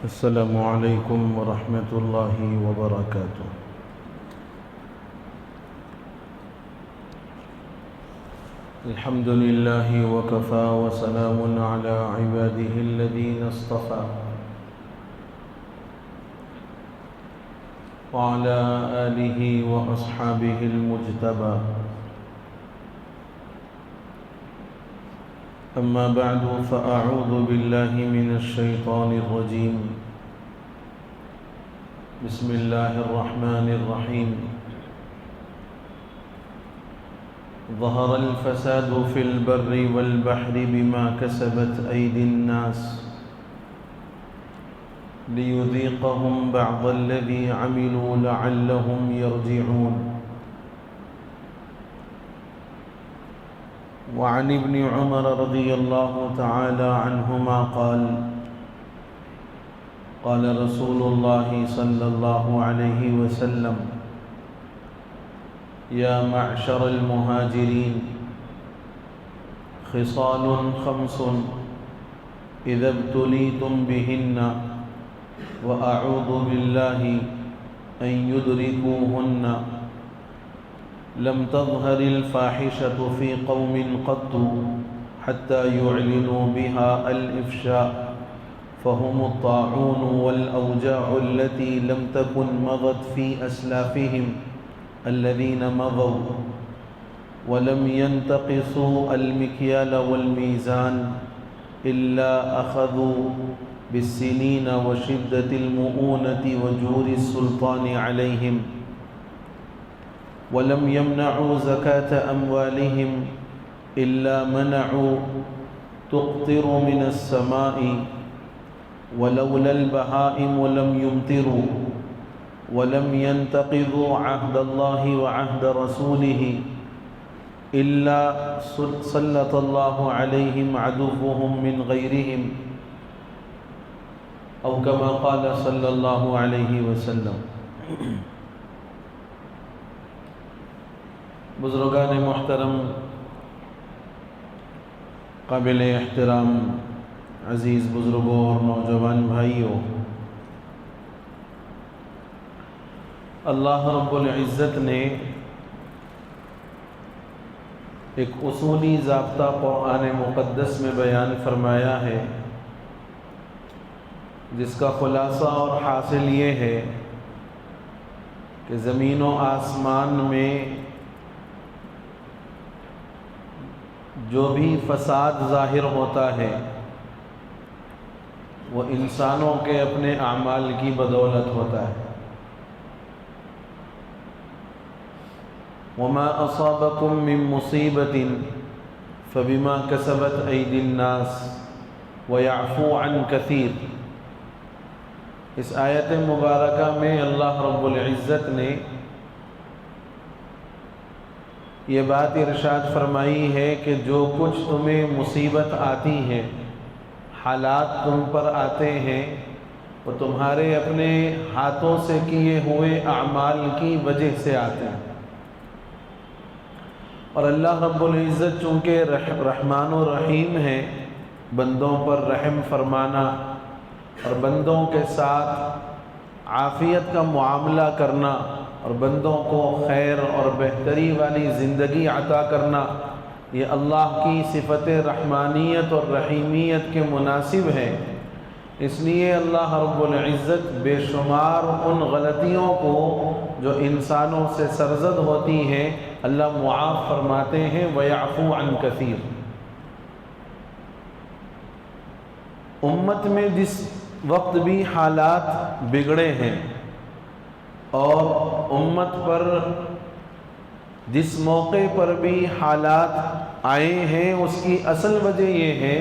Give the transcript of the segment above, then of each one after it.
السلام عليكم ورحمة الله وبركاته. الحمد لله وكفى وسلام على عباده الذين اصطفى وعلى آله وأصحابه المجتبى. أما بعد فأعوذ بالله من الشيطان الرجيم. بسم الله الرحمن الرحيم. ظهر الفساد في البر والبحر بما كسبت أيدي الناس ليذيقهم بعض الذي عملوا لعلهم يرجعون. وعن ابن عمر رضي الله تعالى عنهما قال قال رسول الله صلى الله عليه وسلم: يا معشر المهاجرين، خصال خمس إذا ابتليتم بهن وأعوذ بالله أن يدركوهن لم تظهر الفاحشة في قوم قط حتى يعلنوا بها الإفشاء، فهم الطاعون والأوجاع التي لم تكن مضت في أسلافهم الذين مضوا ولم ينتقصوا المكيال والميزان إلا أخذوا بالسنين وشدة المؤونة وجور السلطان عليهم، ولم يمنعوا زكاة أموالهم إلا منعوا تقطر من السماء، ولولا البهائم لم يمطروا، ولم ينتقضوا عهد الله وعهد رسوله إلا سلط الله عليهم عدوهم من غيرهم، أو كما قال صلى الله عليه وسلم. بزرگان محترم، قابل احترام عزیز بزرگوں اور نوجوان بھائیوں، اللہ رب العزت نے ایک اصولی ضابطہ قرآن مقدس میں بیان فرمایا ہے، جس کا خلاصہ اور حاصل یہ ہے کہ زمین و آسمان میں جو بھی فساد ظاہر ہوتا ہے وہ انسانوں کے اپنے اعمال کی بدولت ہوتا ہے. وما اصابکم من مصیبت فبما کسبت ایدی الناس ویعفو عن کثیر. اس آیت مبارکہ میں اللہ رب العزت نے یہ بات ارشاد فرمائی ہے کہ جو کچھ تمہیں مصیبت آتی ہے، حالات تم پر آتے ہیں، وہ تمہارے اپنے ہاتھوں سے کیے ہوئے اعمال کی وجہ سے آتے ہیں. اور اللہ رب العزت چونکہ رحمان و رحیم ہے، بندوں پر رحم فرمانا اور بندوں کے ساتھ عافیت کا معاملہ کرنا اور بندوں کو خیر اور بہتری والی زندگی عطا کرنا، یہ اللہ کی صفت رحمانیت اور رحیمیت کے مناسب ہے. اس لیے اللہ رب العزت بے شمار ان غلطیوں کو جو انسانوں سے سرزد ہوتی ہیں اللہ معاف فرماتے ہیں. وَيَعْفُو عَنْ كَثِيرٍ. امت میں جس وقت بھی حالات بگڑے ہیں اور امت پر جس موقع پر بھی حالات آئے ہیں، اس کی اصل وجہ یہ ہے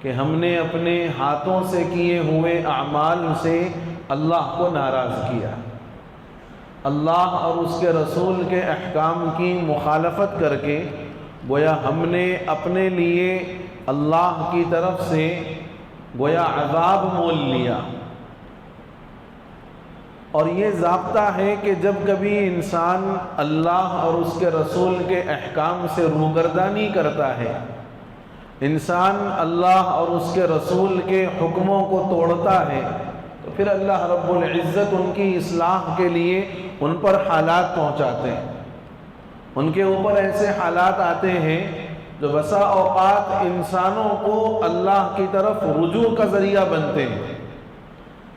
کہ ہم نے اپنے ہاتھوں سے کیے ہوئے اعمال سے اللہ کو ناراض کیا، اللہ اور اس کے رسول کے احکام کی مخالفت کر کے گویا ہم نے اپنے لیے اللہ کی طرف سے گویا عذاب مول لیا. اور یہ ضابطہ ہے کہ جب کبھی انسان اللہ اور اس کے رسول کے احکام سے روگردانی کرتا ہے، انسان اللہ اور اس کے رسول کے حکموں کو توڑتا ہے، تو پھر اللہ رب العزت ان کی اصلاح کے لیے ان پر حالات پہنچاتے ہیں، ان کے اوپر ایسے حالات آتے ہیں جو بسا اوقات انسانوں کو اللہ کی طرف رجوع کا ذریعہ بنتے ہیں،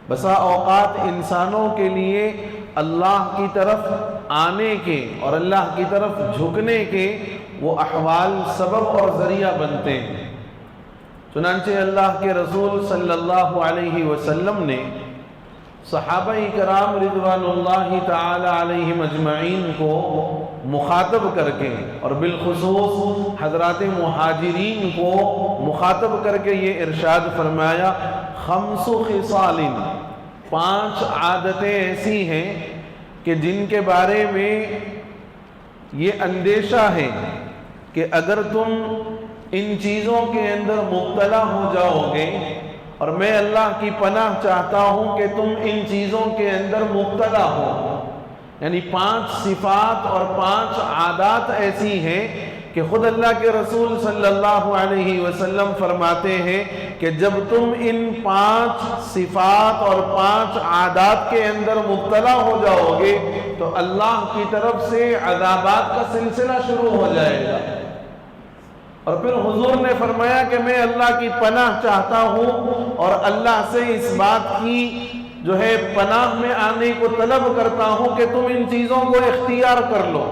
بسا اوقات انسانوں کے لیے اللہ کی طرف آنے کے اور اللہ کی طرف جھکنے کے وہ احوال سبب اور ذریعہ بنتے ہیں۔ چنانچہ اللہ کے رسول صلی اللہ علیہ وسلم نے صحابہ کرام رضوان اللہ تعالی علیہم اجمعین کو مخاطب کر کے اور بالخصوص حضرات مہاجرین کو مخاطب کر کے یہ ارشاد فرمایا، خمس خصال، 5 عادتیں ایسی ہیں کہ جن کے بارے میں یہ اندیشہ ہے کہ اگر تم ان چیزوں کے اندر مبتلا ہو جاؤ گے، اور میں اللہ کی پناہ چاہتا ہوں کہ تم ان چیزوں کے اندر مبتلا ہو، یعنی 5 صفات اور 5 عادات ایسی ہیں کہ خود اللہ کے رسول صلی اللہ علیہ وسلم فرماتے ہیں کہ جب تم ان 5 صفات اور 5 عادات کے اندر مبتلا ہو جاؤ گے تو اللہ کی طرف سے عذابات کا سلسلہ شروع ہو جائے گا۔ اور پھر حضور نے فرمایا کہ میں اللہ کی پناہ چاہتا ہوں اور اللہ سے اس بات کی جو ہے پناہ میں آنے کو طلب کرتا ہوں کہ تم ان چیزوں کو اختیار کر لو۔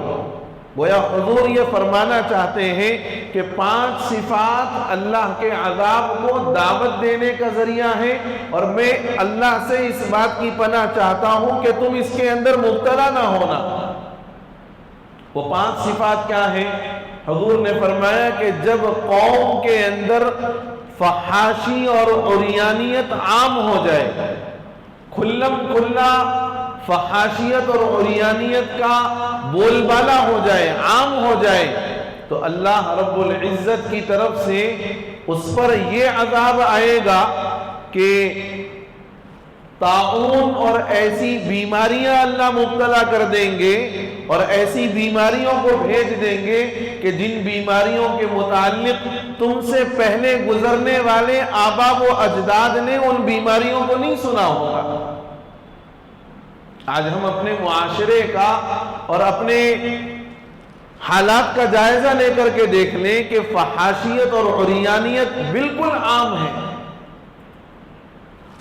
گویا حضور یہ فرمانا چاہتے ہیں کہ 5 صفات اللہ کے عذاب کو دعوت دینے کا ذریعہ ہے، اور میں اللہ سے اس بات کی پناہ چاہتا ہوں کہ تم اس کے اندر مبتلا نہ ہونا۔ وہ 5 صفات کیا ہیں؟ حضور نے فرمایا کہ جب قوم کے اندر فحاشی اور عریانیت عام ہو جائے، کھلم کھلا فحاشیت اور عریانیت کا بول بالا ہو جائے، عام ہو جائے، تو اللہ رب العزت کی طرف سے اس پر یہ عذاب آئے گا کہ طاعون اور ایسی بیماریاں اللہ مبتلا کر دیں گے اور ایسی بیماریوں کو بھیج دیں گے کہ جن بیماریوں کے متعلق تم سے پہلے گزرنے والے آبا و اجداد نے ان بیماریوں کو نہیں سنا ہوگا۔ آج ہم اپنے معاشرے کا اور اپنے حالات کا جائزہ لے کر کے دیکھ لیں کہ فحاشیت اور عریانیت بالکل عام ہے۔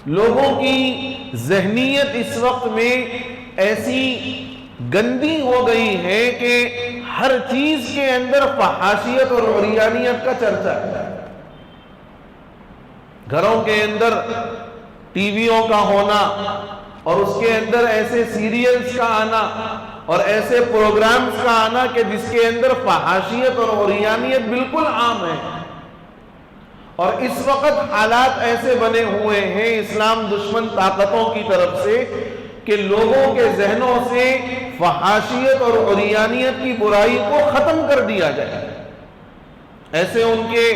لوگوں کی ذہنیت اس وقت میں ایسی گندی ہو گئی ہے کہ ہر چیز کے اندر فحاشیت اور عریانیت کا چرچا ہے۔ گھروں کے اندر ٹی ویوں کا ہونا اور اس کے اندر ایسے سیریلز کا آنا اور ایسے پروگرامز کا آنا کہ جس کے اندر فحاشیت اور عریانیت بالکل عام ہے۔ اور اس وقت حالات ایسے بنے ہوئے ہیں اسلام دشمن طاقتوں کی طرف سے کہ لوگوں کے ذہنوں سے فحاشیت اور عریانیت کی برائی کو ختم کر دیا جائے، ایسے ان کے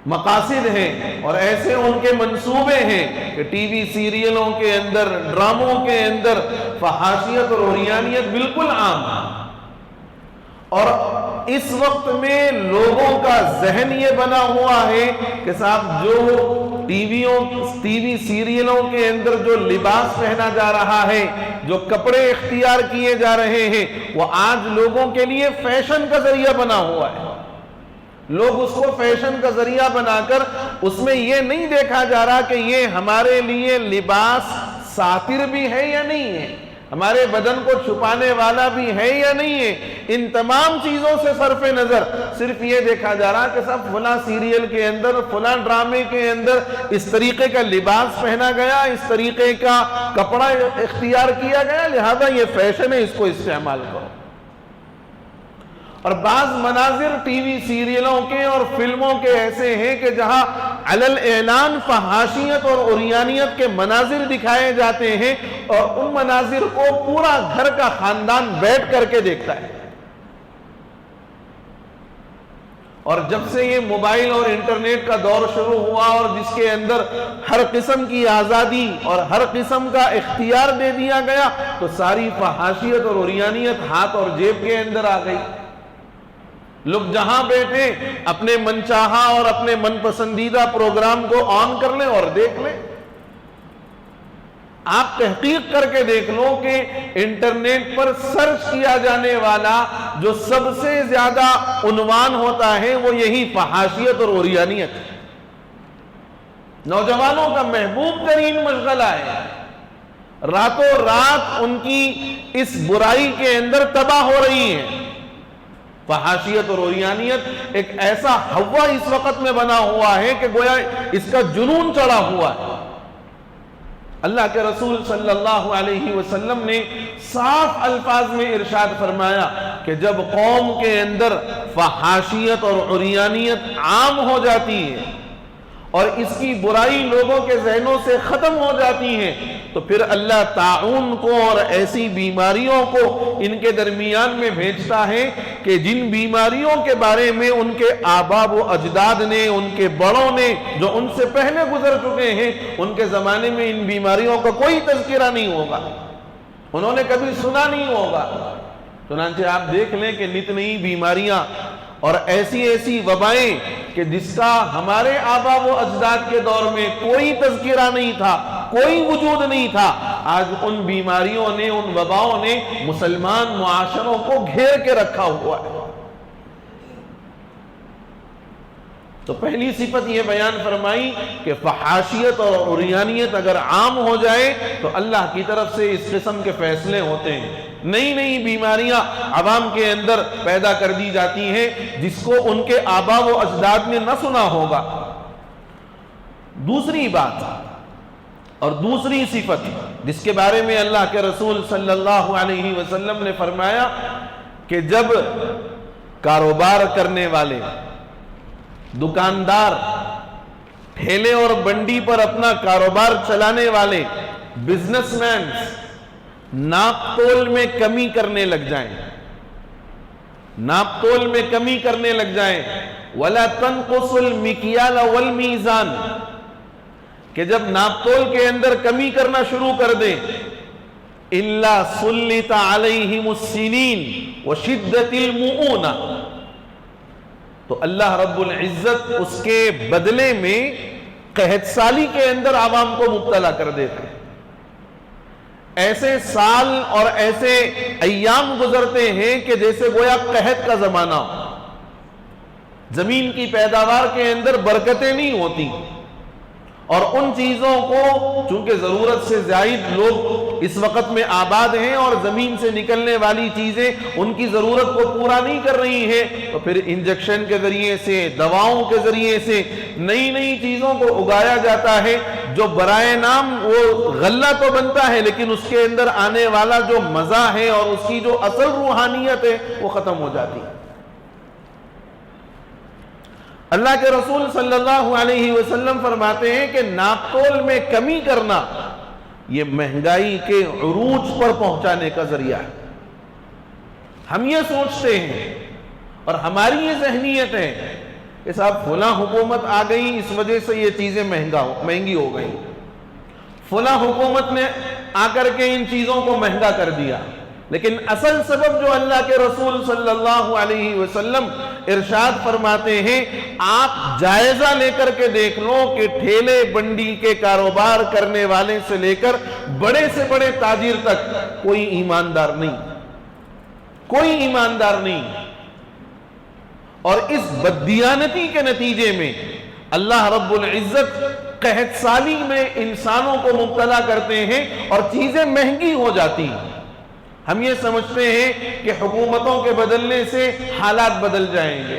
مقاصد ہیں اور ایسے ان کے منصوبے ہیں کہ ٹی وی سیریلوں کے اندر، ڈراموں کے اندر فحاشیت اور عریانیت بالکل عام ہے۔ اور اس وقت میں لوگوں کا ذہن یہ بنا ہوا ہے کہ صاحب جو ٹی وی سیریلوں کے اندر جو لباس پہنا جا رہا ہے، جو کپڑے اختیار کیے جا رہے ہیں، وہ آج لوگوں کے لیے فیشن کا ذریعہ بنا ہوا ہے۔ لوگ اس کو فیشن کا ذریعہ بنا کر اس میں یہ نہیں دیکھا جا رہا کہ یہ ہمارے لیے لباس ساتر بھی ہے یا نہیں ہے، ہمارے بدن کو چھپانے والا بھی ہے یا نہیں ہے۔ ان تمام چیزوں سے صرف نظر صرف یہ دیکھا جا رہا کہ سب فلاں سیریل کے اندر، فلاں ڈرامے کے اندر اس طریقے کا لباس پہنا گیا، اس طریقے کا کپڑا اختیار کیا گیا، لہذا یہ فیشن ہے، اس کو استعمال کرو۔ اور بعض مناظر ٹی وی سیریلوں کے اور فلموں کے ایسے ہیں کہ جہاں علل اعلان فحاشیت اور عریانیت کے مناظر دکھائے جاتے ہیں اور ان مناظر کو پورا گھر کا خاندان بیٹھ کر کے دیکھتا ہے۔ اور جب سے یہ موبائل اور انٹرنیٹ کا دور شروع ہوا اور جس کے اندر ہر قسم کی آزادی اور ہر قسم کا اختیار دے دیا گیا، تو ساری فحاشیت اور عریانیت ہاتھ اور جیب کے اندر آ گئی۔ لوگ جہاں بیٹھے اپنے من چاہا اور اپنے من پسندیدہ پروگرام کو آن کر لیں اور دیکھ لیں۔ آپ تحقیق کر کے دیکھ لو کہ انٹرنیٹ پر سرچ کیا جانے والا جو سب سے زیادہ عنوان ہوتا ہے وہ یہی فحاشیت اور عریانیت، نوجوانوں کا محبوب ترین مشغلہ ہے، راتوں رات ان کی اس برائی کے اندر تباہ ہو رہی ہیں۔ فحاشیت اور عریانیت ایک ایسا ہوا اس وقت میں بنا ہوا ہے کہ گویا اس کا جنون چڑھا ہوا ہے۔ اللہ کے رسول صلی اللہ علیہ وسلم نے صاف الفاظ میں ارشاد فرمایا کہ جب قوم کے اندر فحاشیت اور عریانیت عام ہو جاتی ہے اور اس کی برائی لوگوں کے ذہنوں سے ختم ہو جاتی ہے تو پھر اللہ طاعون کو اور ایسی بیماریوں کو ان کے درمیان میں بھیجتا ہے کہ جن بیماریوں کے بارے میں ان کے آبا و اجداد نے، ان کے بڑوں نے جو ان سے پہلے گزر چکے ہیں، ان کے زمانے میں ان بیماریوں کا کوئی تذکرہ نہیں ہوگا، انہوں نے کبھی سنا نہیں ہوگا۔ چنانچہ آپ دیکھ لیں کہ نت نئی بیماریاں اور ایسی ایسی وبائیں کہ جس کا ہمارے آبا و اجداد کے دور میں کوئی تذکرہ نہیں تھا، کوئی وجود نہیں تھا، آج ان بیماریوں نے، ان وباؤں نے مسلمان معاشروں کو گھیر کے رکھا ہوا ہے۔ تو پہلی صفت یہ بیان فرمائی کہ فحاشیت اور عریانیت اگر عام ہو جائے تو اللہ کی طرف سے اس قسم کے فیصلے ہوتے ہیں، نئی نئی بیماریاں عوام کے اندر پیدا کر دی جاتی ہیں جس کو ان کے آبا و اجداد نے نہ سنا ہوگا۔ دوسری بات اور دوسری صفت جس کے بارے میں اللہ کے رسول صلی اللہ علیہ وسلم نے فرمایا کہ جب کاروبار کرنے والے، دکاندار، ٹھیلے اور بنڈی پر اپنا کاروبار چلانے والے، بزنس مین ناپ تول میں کمی کرنے لگ جائیں، ناپ تول میں کمی کرنے لگ جائیں، وَلَا تَنْقُصُ الْمِكْيَالَ وَالْمِيزَانَ، کہ جب ناپ تول کے اندر کمی کرنا شروع کر دیں، إِلَّا سُلِّطَ عَلَيْهِمُ السِّنِينَ وَشِدَّةِ الْمُؤُونَةِ، تو اللہ رب العزت اس کے بدلے میں قحط سالی کے اندر عوام کو مبتلا کر دیتے ہیں۔ ایسے سال اور ایسے ایام گزرتے ہیں کہ جیسے گویا قحط کا زمانہ ہو، زمین کی پیداوار کے اندر برکتیں نہیں ہوتی، اور ان چیزوں کو چونکہ ضرورت سے زائد لوگ اس وقت میں آباد ہیں اور زمین سے نکلنے والی چیزیں ان کی ضرورت کو پورا نہیں کر رہی ہیں، تو پھر انجیکشن کے ذریعے سے، دواؤں کے ذریعے سے نئی نئی چیزوں کو اگایا جاتا ہے جو برائے نام وہ غلہ تو بنتا ہے لیکن اس کے اندر آنے والا جو مزہ ہے اور اس کی جو اصل روحانیت ہے وہ ختم ہو جاتی ہے۔ اللہ کے رسول صلی اللہ علیہ وسلم فرماتے ہیں کہ ناپ تول میں کمی کرنا یہ مہنگائی کے عروج پر پہنچانے کا ذریعہ ہے۔ ہم یہ سوچتے ہیں اور ہماری یہ ذہنیت ہے کہ صاحب فلاں حکومت آ گئی اس وجہ سے یہ چیزیں مہنگی ہو گئی، فلاں حکومت نے آ کر کے ان چیزوں کو مہنگا کر دیا، لیکن اصل سبب جو اللہ کے رسول صلی اللہ علیہ وسلم ارشاد فرماتے ہیں، آپ جائزہ لے کر کے دیکھ لو کہ ٹھیلے بنڈی کے کاروبار کرنے والے سے لے کر بڑے سے بڑے تاجر تک کوئی ایماندار نہیں، کوئی ایماندار نہیں، اور اس بددیانتی کے نتیجے میں اللہ رب العزت قحط سالی میں انسانوں کو مبتلا کرتے ہیں اور چیزیں مہنگی ہو جاتی ہیں۔ ہم یہ سمجھتے ہیں کہ حکومتوں کے بدلنے سے حالات بدل جائیں گے،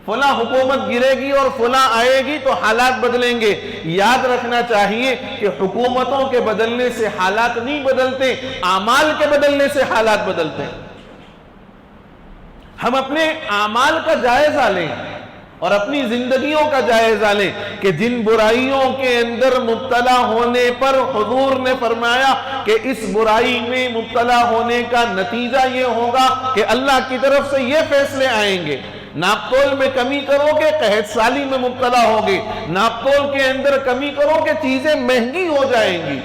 فلاں حکومت گرے گی اور فلاں آئے گی تو حالات بدلیں گے۔ یاد رکھنا چاہیے کہ حکومتوں کے بدلنے سے حالات نہیں بدلتے، اعمال کے بدلنے سے حالات بدلتے ہیں۔ ہم اپنے اعمال کا جائزہ لیں اور اپنی زندگیوں کا جائزہ لیں کہ جن برائیوں کے اندر مبتلا ہونے پر حضور نے فرمایا کہ اس برائی میں مبتلا ہونے کا نتیجہ یہ ہوگا کہ اللہ کی طرف سے یہ فیصلے آئیں گے، ناپ تول میں کمی کرو گے قحط سالی میں مبتلا ہوگے، ناپ تول کے اندر کمی کرو گے چیزیں مہنگی ہو جائیں گی۔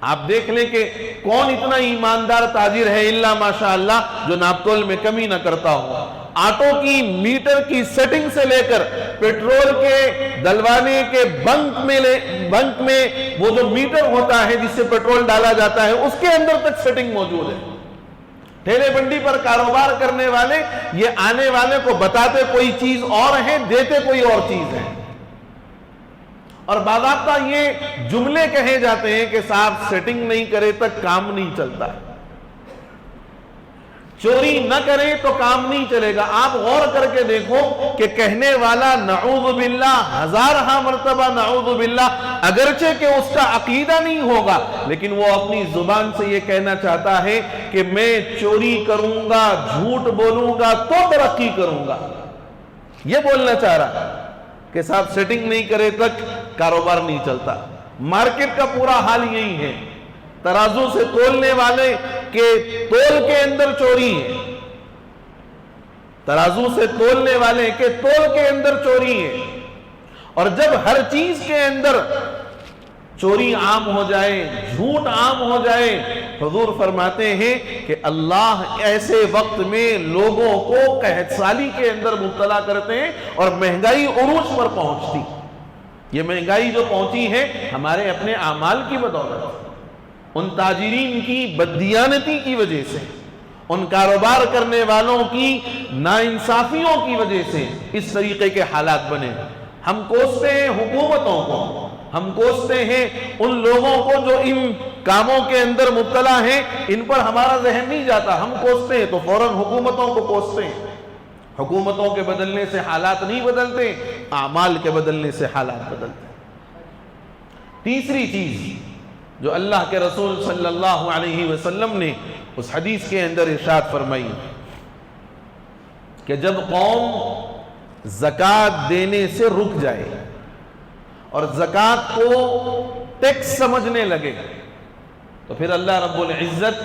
آپ دیکھ لیں کہ کون اتنا ایماندار تاجر ہے الا ماشاء اللہ جو ناپ تول میں کمی نہ کرتا ہو۔ آٹو کی میٹر کی سیٹنگ سے لے کر پیٹرول کے ڈلوانے کے بنک میں وہ جو میٹر ہوتا ہے جس سے پیٹرول ڈالا جاتا ہے اس کے اندر تک سیٹنگ موجود ہے. ٹھیلے بنڈی پر کاروبار کرنے والے یہ آنے والے کو بتاتے کوئی چیز اور ہے، دیتے کوئی اور چیز ہے. اور باضابطہ یہ جملے کہے جاتے ہیں کہ صاحب سیٹنگ نہیں کرے تک کام نہیں چلتا، چوری نہ کرے تو کام نہیں چلے گا. آپ غور کر کے دیکھو کہ کہنے والا نعوذ باللہ ہزارہ مرتبہ نعوذ باللہ، اگرچہ کہ اس کا عقیدہ نہیں ہوگا لیکن وہ اپنی زبان سے یہ کہنا چاہتا ہے کہ میں چوری کروں گا، جھوٹ بولوں گا تو ترقی کروں گا. یہ بولنا چاہ رہا کہ صاحب سیٹنگ نہیں کرے تک کاروبار نہیں چلتا. مارکیٹ کا پورا حال یہی ہے. ترازو سے تولنے والے کے تول کے اندر چوری ہے، ترازو سے تولنے والے کے تول کے اندر چوری ہے. اور جب ہر چیز کے اندر چوری عام ہو جائے، جھوٹ عام ہو جائے، حضور فرماتے ہیں کہ اللہ ایسے وقت میں لوگوں کو قحط سالی کے اندر مبتلا کرتے ہیں اور مہنگائی عروج پر پہنچتی. یہ مہنگائی جو پہنچی ہے ہمارے اپنے اعمال کی بدولت، ان تاجرین کی بددیانتی کی وجہ سے، ان کاروبار کرنے والوں کی ناانصافیوں کی وجہ سے اس طریقے کے حالات بنے. ہم کوستے ہیں حکومتوں کو، ہم کوستے ہیں ان لوگوں کو جو ان کاموں کے اندر مبتلا ہیں، ان پر ہمارا ذہن نہیں جاتا. ہم کوستے ہیں تو فوراً حکومتوں کو کوستے ہیں. حکومتوں کے بدلنے سے حالات نہیں بدلتے، اعمال کے بدلنے سے حالات بدلتے. تیسری چیز جو اللہ کے رسول صلی اللہ علیہ وسلم نے اس حدیث کے اندر ارشاد فرمائی کہ جب قوم زکوٰۃ دینے سے رک جائے اور زکوٰۃ کو ٹیکس سمجھنے لگے تو پھر اللہ رب العزت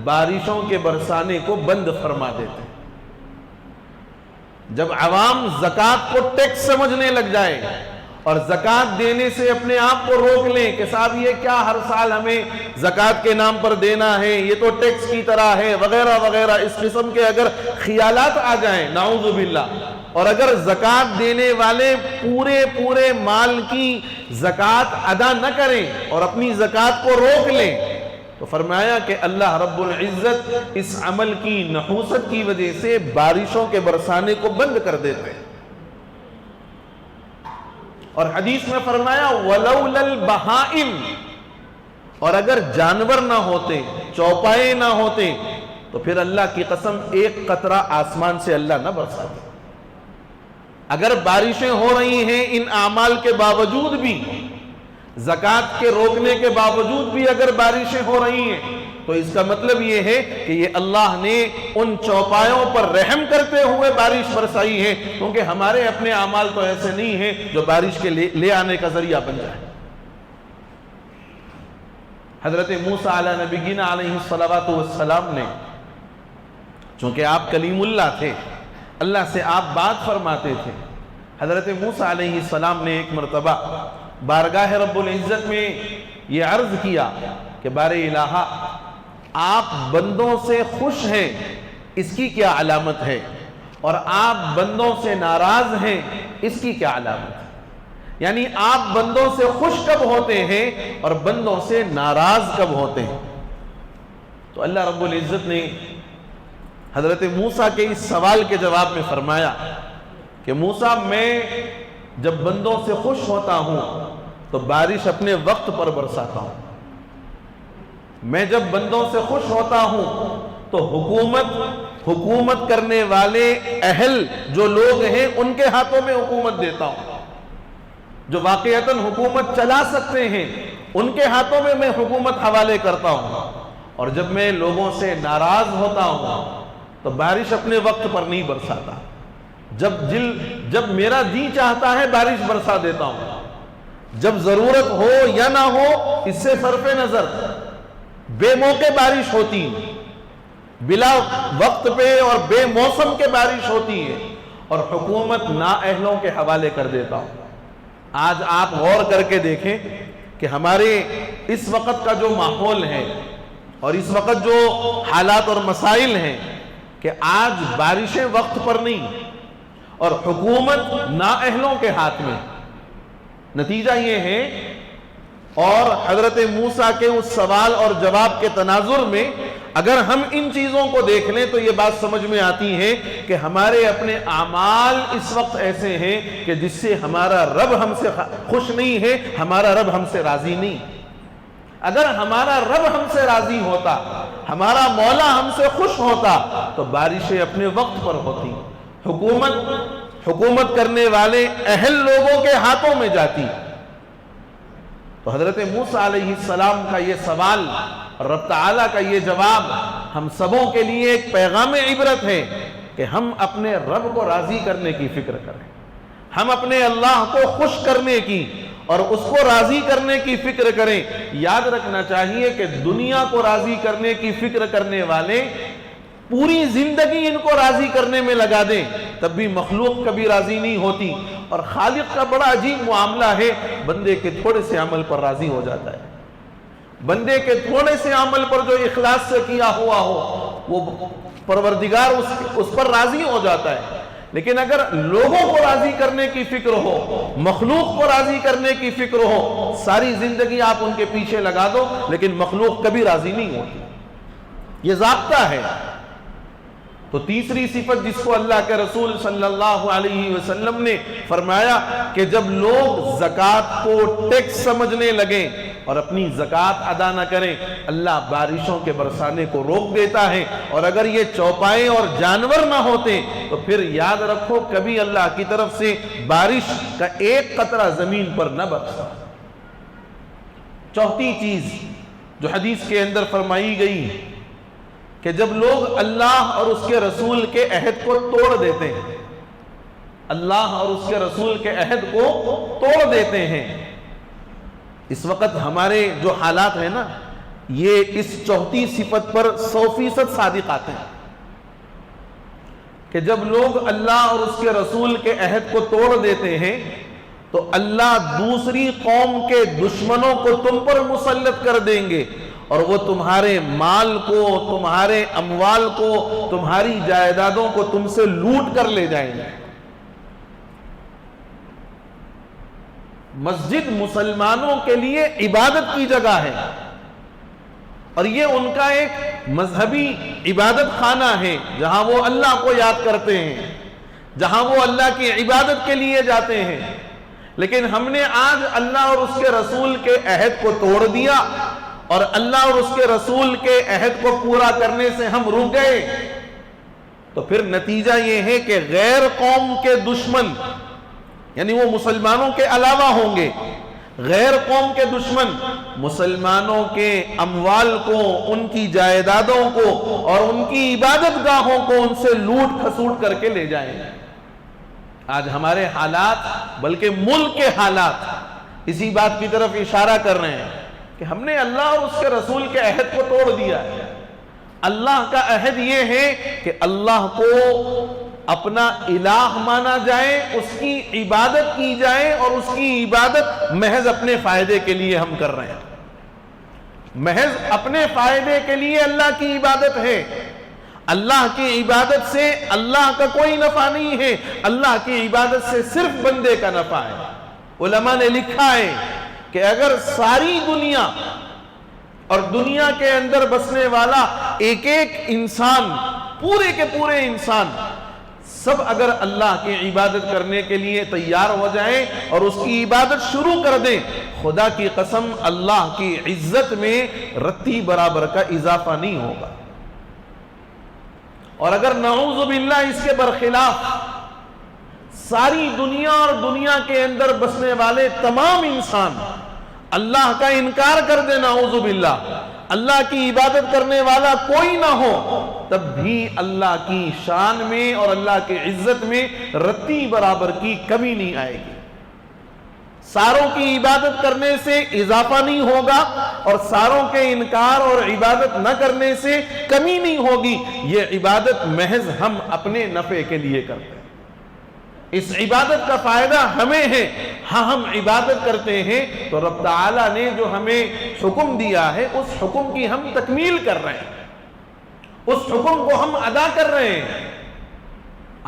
بارشوں کے برسانے کو بند فرما دیتے. جب عوام زکوٰۃ کو ٹیکس سمجھنے لگ جائے اور زکوٰۃ دینے سے اپنے آپ کو روک لیں کہ صاحب یہ کیا ہر سال ہمیں زکوٰۃ کے نام پر دینا ہے، یہ تو ٹیکس کی طرح ہے وغیرہ وغیرہ، اس قسم کے اگر خیالات آ جائیں نعوذ باللہ، اور اگر زکوٰۃ دینے والے پورے مال کی زکوٰۃ ادا نہ کریں اور اپنی زکوٰۃ کو روک لیں تو فرمایا کہ اللہ رب العزت اس عمل کی نحوست کی وجہ سے بارشوں کے برسانے کو بند کر دیتے ہیں. اور حدیث میں فرمایا وَلَوْلَا الْبَهَائِمْ، اور اگر جانور نہ ہوتے، چوپائے نہ ہوتے تو پھر اللہ کی قسم ایک قطرہ آسمان سے اللہ نہ برساتے. اگر بارشیں ہو رہی ہیں ان اعمال کے باوجود بھی، زکوٰۃ کے روکنے کے باوجود بھی اگر بارشیں ہو رہی ہیں تو اس کا مطلب یہ ہے کہ یہ اللہ نے ان چوپایوں پر رحم کرتے ہوئے بارش برسائی ہے، کیونکہ ہمارے اپنے اعمال تو ایسے نہیں ہیں جو بارش کے لے آنے کا ذریعہ بن جائے. حضرت موسیٰ علیہ نبینا علیہ السلام نے، چونکہ آپ کلیم اللہ تھے، اللہ سے آپ بات فرماتے تھے، حضرت موسیٰ علیہ السلام نے ایک مرتبہ بارگاہ رب العزت میں یہ عرض کیا کہ بار الہ، آپ بندوں سے خوش ہیں اس کی کیا علامت ہے، اور آپ بندوں سے ناراض ہیں اس کی کیا علامت ہے؟ یعنی آپ بندوں سے خوش کب ہوتے ہیں اور بندوں سے ناراض کب ہوتے ہیں؟ تو اللہ رب العزت نے حضرت موسیٰ کے اس سوال کے جواب میں فرمایا کہ موسیٰ، میں جب بندوں سے خوش ہوتا ہوں تو بارش اپنے وقت پر برساتا ہوں. میں جب بندوں سے خوش ہوتا ہوں تو حکومت کرنے والے اہل جو لوگ ہیں ان کے ہاتھوں میں حکومت دیتا ہوں. جو واقعتاً حکومت چلا سکتے ہیں ان کے ہاتھوں میں حکومت حوالے کرتا ہوں. اور جب میں لوگوں سے ناراض ہوتا ہوں تو بارش اپنے وقت پر نہیں برساتا. جب میرا جی چاہتا ہے بارش برسا دیتا ہوں، جب ضرورت ہو یا نہ ہو اس سے صرف نظر بے موقع بارش ہوتی ہے، بلا وقت پہ اور بے موسم کے بارش ہوتی ہے، اور حکومت نااہلوں کے حوالے کر دیتا ہوں. آج آپ غور کر کے دیکھیں کہ ہمارے اس وقت کا جو ماحول ہے اور اس وقت جو حالات اور مسائل ہیں، کہ آج بارشیں وقت پر نہیں اور حکومت نااہلوں کے ہاتھ میں. نتیجہ یہ ہے، اور حضرت موسیٰ کے اس سوال اور جواب کے تناظر میں اگر ہم ان چیزوں کو دیکھ لیں تو یہ بات سمجھ میں آتی ہے کہ ہمارے اپنے اعمال اس وقت ایسے ہیں کہ جس سے ہمارا رب ہم سے خوش نہیں ہے، ہمارا رب ہم سے راضی نہیں. اگر ہمارا رب ہم سے راضی ہوتا، ہمارا مولا ہم سے خوش ہوتا تو بارشیں اپنے وقت پر ہوتی، حکومت کرنے والے اہل لوگوں کے ہاتھوں میں جاتی. تو حضرت موسیٰ علیہ السلام کا یہ سوال اور رب تعالیٰ کا یہ جواب ہم سبوں کے لیے ایک پیغام عبرت ہے کہ ہم اپنے رب کو راضی کرنے کی فکر کریں، ہم اپنے اللہ کو خوش کرنے کی اور اس کو راضی کرنے کی فکر کریں. یاد رکھنا چاہیے کہ دنیا کو راضی کرنے کی فکر کرنے والے پوری زندگی ان کو راضی کرنے میں لگا دیں تب بھی مخلوق کبھی راضی نہیں ہوتی. اور خالق کا بڑا عجیب معاملہ ہے، بندے کے تھوڑے سے عمل پر راضی ہو جاتا ہے. بندے کے تھوڑے سے عمل پر جو اخلاص سے کیا ہوا ہو وہ پروردگار اس پر راضی ہو جاتا ہے. لیکن اگر لوگوں کو راضی کرنے کی فکر ہو، مخلوق کو راضی کرنے کی فکر ہو، ساری زندگی آپ ان کے پیچھے لگا دو لیکن مخلوق کبھی راضی نہیں ہوتی. یہ ضابطہ ہے. تو تیسری صفت جس کو اللہ کے رسول صلی اللہ علیہ وسلم نے فرمایا کہ جب لوگ زکوٰۃ کو ٹیکس سمجھنے لگیں اور اپنی زکوٰۃ ادا نہ کریں، اللہ بارشوں کے برسانے کو روک دیتا ہے. اور اگر یہ چوپائے اور جانور نہ ہوتے تو پھر یاد رکھو کبھی اللہ کی طرف سے بارش کا ایک قطرہ زمین پر نہ برسا. چوتھی چیز جو حدیث کے اندر فرمائی گئی کہ جب لوگ اللہ اور اس کے رسول کے عہد کو توڑ دیتے ہیں، اللہ اور اس کے رسول کے عہد کو توڑ دیتے ہیں. اس وقت ہمارے جو حالات ہیں نا، یہ اس چوتھی صفت پر 100% صادق آتے ہیں کہ جب لوگ اللہ اور اس کے رسول کے عہد کو توڑ دیتے ہیں تو اللہ دوسری قوم کے دشمنوں کو تم پر مسلط کر دیں گے اور وہ تمہارے مال کو، تمہارے اموال کو، تمہاری جائیدادوں کو تم سے لوٹ کر لے جائیں گے. مسجد مسلمانوں کے لیے عبادت کی جگہ ہے اور یہ ان کا ایک مذہبی عبادت خانہ ہے جہاں وہ اللہ کو یاد کرتے ہیں، جہاں وہ اللہ کی عبادت کے لیے جاتے ہیں. لیکن ہم نے آج اللہ اور اس کے رسول کے عہد کو توڑ دیا اور اللہ اور اس کے رسول کے عہد کو پورا کرنے سے ہم رک گئے تو پھر نتیجہ یہ ہے کہ غیر قوم کے دشمن، یعنی وہ مسلمانوں کے علاوہ ہوں گے، غیر قوم کے دشمن مسلمانوں کے اموال کو، ان کی جائیدادوں کو اور ان کی عبادت گاہوں کو ان سے لوٹ کھسوٹ کر کے لے جائیں گے. آج ہمارے حالات بلکہ ملک کے حالات اسی بات کی طرف اشارہ کر رہے ہیں کہ ہم نے اللہ اور اس کے رسول کے عہد کو توڑ دیا ہے. اللہ کا عہد یہ ہے کہ اللہ کو اپنا الہ مانا جائے، اس کی عبادت کی جائے اور اس کی عبادت محض اپنے فائدے کے لیے ہم کر رہے ہیں. محض اپنے فائدے کے لیے اللہ کی عبادت ہے. اللہ کی عبادت سے اللہ کا کوئی نفع نہیں ہے، اللہ کی عبادت سے صرف بندے کا نفع ہے. علماء نے لکھا ہے کہ اگر ساری دنیا اور دنیا کے اندر بسنے والا ایک ایک انسان، پورے کے پورے انسان سب اگر اللہ کی عبادت کرنے کے لیے تیار ہو جائیں اور اس کی عبادت شروع کر دیں، خدا کی قسم اللہ کی عزت میں رتی برابر کا اضافہ نہیں ہوگا. اور اگر نعوذ باللہ اس کے برخلاف ساری دنیا اور دنیا کے اندر بسنے والے تمام انسان اللہ کا انکار کر دے، نعوذ باللہ، اللہ کی عبادت کرنے والا کوئی نہ ہو، تب بھی اللہ کی شان میں اور اللہ کی عزت میں رتی برابر کی کمی نہیں آئے گی. ساروں کی عبادت کرنے سے اضافہ نہیں ہوگا اور ساروں کے انکار اور عبادت نہ کرنے سے کمی نہیں ہوگی. یہ عبادت محض ہم اپنے نفع کے لیے کرتے ہیں. اس عبادت کا فائدہ ہمیں ہے. ہاں ہم عبادت کرتے ہیں تو رب تعالیٰ نے جو ہمیں حکم دیا ہے اس حکم کی ہم تکمیل کر رہے ہیں. اس حکم کو ہم ادا کر رہے ہیں۔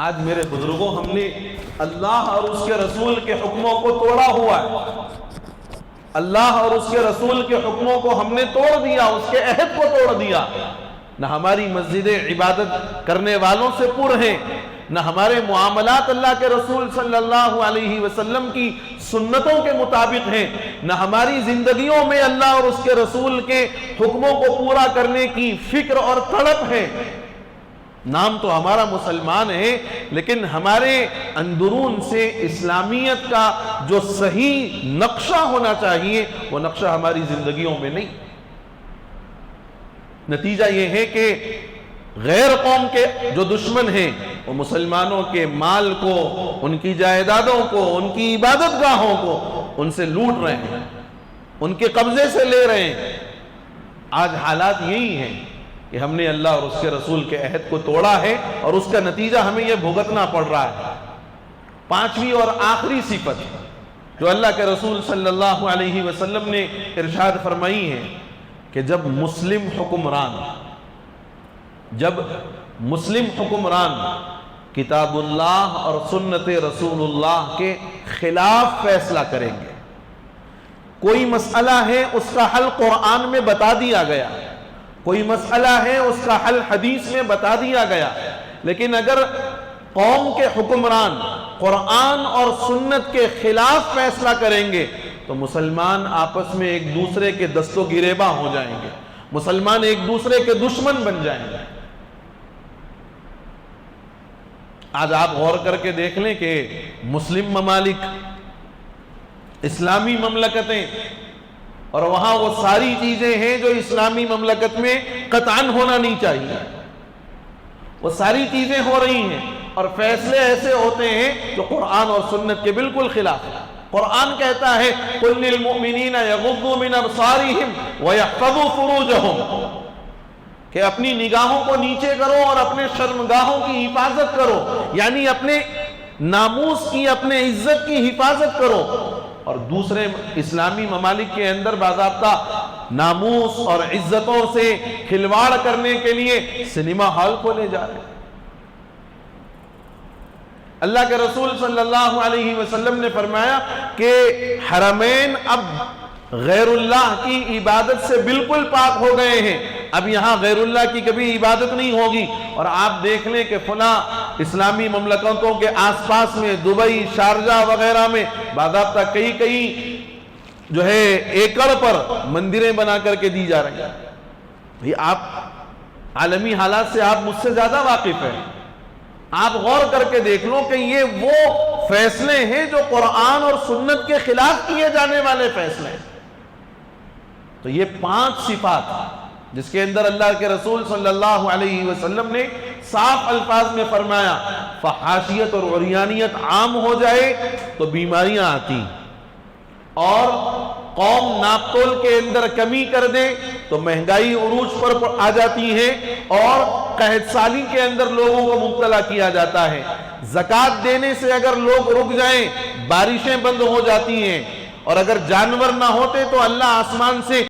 آج میرے بزرگوں ہم نے اللہ اور اس کے رسول کے حکموں کو توڑا ہوا ہے، اللہ اور اس کے رسول کے حکموں کو ہم نے توڑ دیا، اس کے عہد کو توڑ دیا۔ نہ ہماری مسجدیں عبادت کرنے والوں سے پر ہیں، نہ ہمارے معاملات اللہ کے رسول صلی اللہ علیہ وسلم کی سنتوں کے مطابق ہیں، نہ ہماری زندگیوں میں اللہ اور اس کے رسول کے حکموں کو پورا کرنے کی فکر اور تڑپ ہے۔ نام تو ہمارا مسلمان ہے، لیکن ہمارے اندرون سے اسلامیت کا جو صحیح نقشہ ہونا چاہیے وہ نقشہ ہماری زندگیوں میں نہیں۔ نتیجہ یہ ہے کہ غیر قوم کے جو دشمن ہیں وہ مسلمانوں کے مال کو، ان کی جائیدادوں کو، ان کی عبادت گاہوں کو ان سے لوٹ رہے ہیں، ان کے قبضے سے لے رہے ہیں۔ آج حالات یہی ہیں کہ ہم نے اللہ اور اس کے رسول کے عہد کو توڑا ہے اور اس کا نتیجہ ہمیں یہ بھگتنا پڑ رہا ہے۔ پانچویں اور آخری صفت جو اللہ کے رسول صلی اللہ علیہ وسلم نے ارشاد فرمائی ہے کہ جب مسلم حکمران کتاب اللہ اور سنت رسول اللہ کے خلاف فیصلہ کریں گے، کوئی مسئلہ ہے اس کا حل قرآن میں بتا دیا گیا، کوئی مسئلہ ہے اس کا حل حدیث میں بتا دیا گیا، لیکن اگر قوم کے حکمران قرآن اور سنت کے خلاف فیصلہ کریں گے تو مسلمان آپس میں ایک دوسرے کے دست و گریباں ہو جائیں گے، مسلمان ایک دوسرے کے دشمن بن جائیں گے۔ آج آپ غور کر کے دیکھ لیں کہ مسلم ممالک، اسلامی مملکتیں، اور وہاں وہ ساری چیزیں ہیں جو اسلامی مملکت میں قطعاً ہونا نہیں چاہیے، وہ ساری چیزیں ہو رہی ہیں اور فیصلے ایسے ہوتے ہیں جو قرآن اور سنت کے بالکل خلاف ہیں۔ قرآن کہتا ہے قُلْ لِلْمُؤْمِنِينَ يَغُضُّوا مِنْ أَبْصَارِهِمْ وَيَحْفَظُوا فُرُوجَهُمْ کہ اپنی نگاہوں کو نیچے کرو اور اپنے شرمگاہوں کی حفاظت کرو، یعنی اپنے ناموس کی، اپنے عزت کی حفاظت کرو۔ اور دوسرے اسلامی ممالک کے اندر باضابطہ ناموس اور عزتوں سے کھلواڑ کرنے کے لیے سنیما ہال کھولے جا رہے ہیں۔ اللہ کے رسول صلی اللہ علیہ وسلم نے فرمایا کہ حرمین اب غیر اللہ کی عبادت سے بالکل پاک ہو گئے ہیں، اب یہاں غیر اللہ کی کبھی عبادت نہیں ہوگی۔ اور آپ دیکھ لیں کہ فلاں اسلامی مملکتوں کے آس پاس میں دبئی، شارجہ وغیرہ میں باضابطہ کئی جو ہے ایکڑ پر مندریں بنا کر کے دی جا رہی ہیں۔ آپ عالمی حالات سے آپ مجھ سے زیادہ واقف ہیں، آپ غور کر کے دیکھ لو کہ یہ وہ فیصلے ہیں جو قرآن اور سنت کے خلاف کیے جانے والے فیصلے ہیں۔ تو یہ 5 صفات جس کے اندر اللہ کے رسول صلی اللہ علیہ وسلم نے صاف الفاظ میں فرمایا فحاشیت اور عریانیت عام ہو جائے تو بیماریاں آتی، اور قوم ناپ تول کے اندر کمی کر دے تو مہنگائی عروج پر آ جاتی ہے، اور قحط سالی کے اندر لوگوں کو مبتلا کیا جاتا ہے۔ زکوٰۃ دینے سے اگر لوگ رک جائیں بارشیں بند ہو جاتی ہیں، اور اگر جانور نہ ہوتے تو اللہ آسمان سے